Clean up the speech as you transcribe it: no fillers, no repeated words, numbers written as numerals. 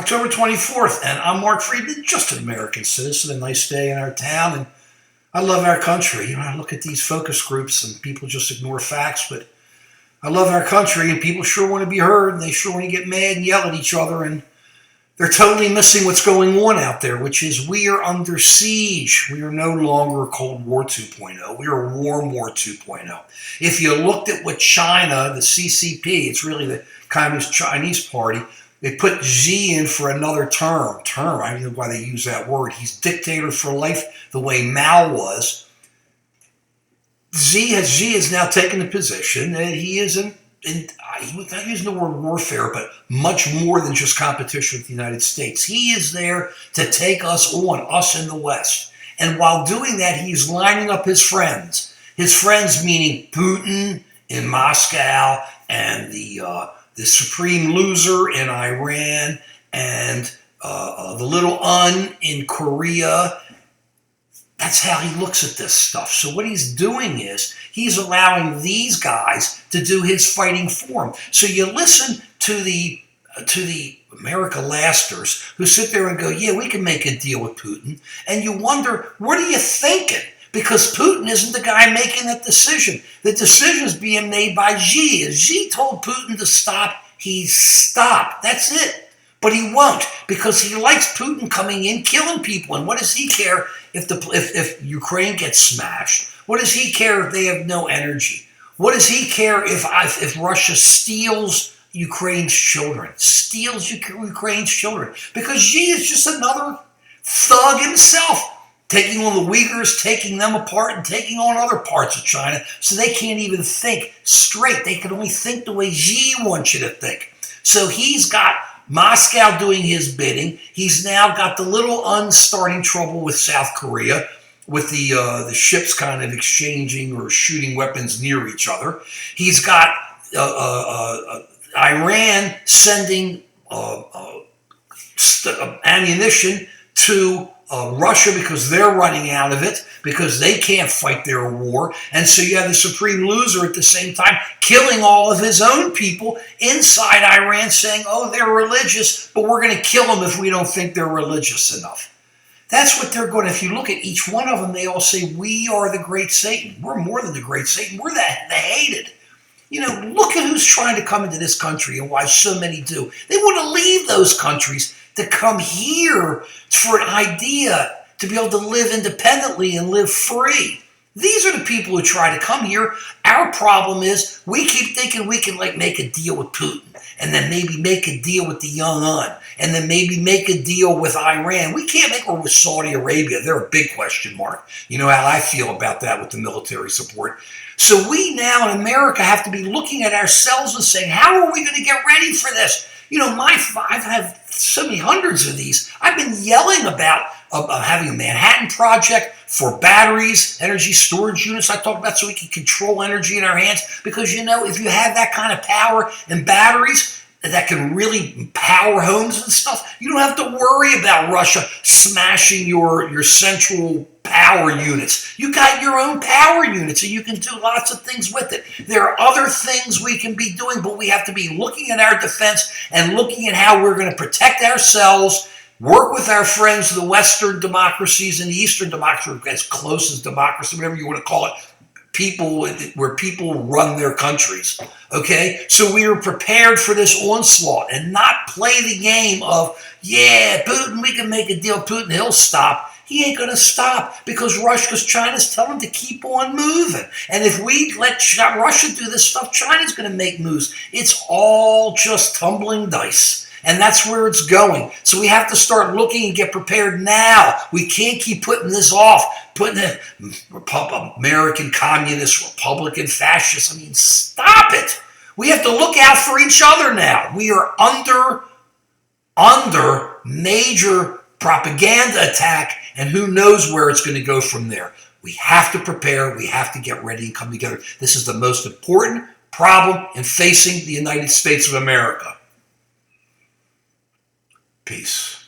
October 24th, and I'm Mark Friedman, just an American citizen, a nice day in our town, and I love our country. I look at these focus groups and people just ignore facts, but I love our country and people sure want to be heard, and they sure want to get mad and yell at each other, and they're totally missing what's going on out there, which is we are under siege. We are no longer Cold War 2.0. We are Warm War 2.0. If you looked at what China, the CCP, it's really the Communist Chinese Party, they put Xi in for another term. I don't know why they use that word. He's dictator for life the way Mao was. Xi has now taken the position that he is I'm not using the word warfare, but much more than just competition with the United States. He is there to take us on, us in the West. And while doing that, he's lining up his friends. His friends meaning Putin in Moscow and the supreme loser in Iran and the little Un in Korea. That's how he looks at this stuff. So what he's doing is he's allowing these guys to do his fighting for him. So you listen to the America lasters who sit there and go, yeah, we can make a deal with Putin. And you wonder, what are you thinking? Because Putin isn't the guy making that decision. The decision is being made by Xi. If Xi told Putin to stop, he stopped. That's it. But he won't, because he likes Putin coming in, killing people. And what does he care if Ukraine gets smashed? What does he care if they have no energy? What does he care if Russia steals Ukraine's children? Because Xi is just another thug himself, taking on the Uyghurs, taking them apart, and taking on other parts of China, so they can't even think straight. They can only think the way Xi wants you to think. So he's got Moscow doing his bidding. He's now got the little Un starting trouble with South Korea, with the ships kind of exchanging or shooting weapons near each other. He's got Iran sending ammunition to Russia because they're running out of it, because they can't fight their war. And so you have the supreme loser at the same time killing all of his own people inside Iran, saying, oh, they're religious, but we're going to kill them if we don't think they're religious enough. That's what they're going to. If you look at each one of them, they all say, we are the great Satan. We're more than the great Satan. We're the hated. Look at who's trying to come into this country and why so many do. They want to leave those countries to come here for an idea to be able to live independently and live free. These are the people who try to come here. Our problem is we keep thinking we can make a deal with Putin, and then maybe make a deal with the young Un, and then maybe make a deal with Iran. We can't make one with Saudi Arabia. They're a big question mark. You know how I feel about that with the military support. So we now in America have to be looking at ourselves and saying, how are we going to get ready for this? I've had so many hundreds of these. I've been yelling about having a Manhattan Project for batteries, energy storage units I talked about, so we can control energy in our hands. Because, if you have that kind of power and batteries that can really power homes and stuff, you don't have to worry about Russia smashing your central power units. You got your own power units, and you can do lots of things with it. There are other things we can be doing, but we have to be looking at our defense and looking at how we're going to protect ourselves, work with our friends, the Western democracies and the Eastern democracies, as close as democracy, whatever you want to call it, where people run their countries. Okay? So we are prepared for this onslaught and not play the game of, yeah, Putin, we can make a deal. Putin, he'll stop. He ain't going to stop because China's telling him to keep on moving. And if we let Russia do this stuff, China's going to make moves. It's all just tumbling dice. And that's where it's going. So we have to start looking and get prepared now. We can't keep putting this off, putting the American communist, Republican, fascist. Stop it. We have to look out for each other now. We are under major propaganda attack, and who knows where it's going to go from there. We have to prepare. We have to get ready and come together. This is the most important problem in facing the United States of America. Peace.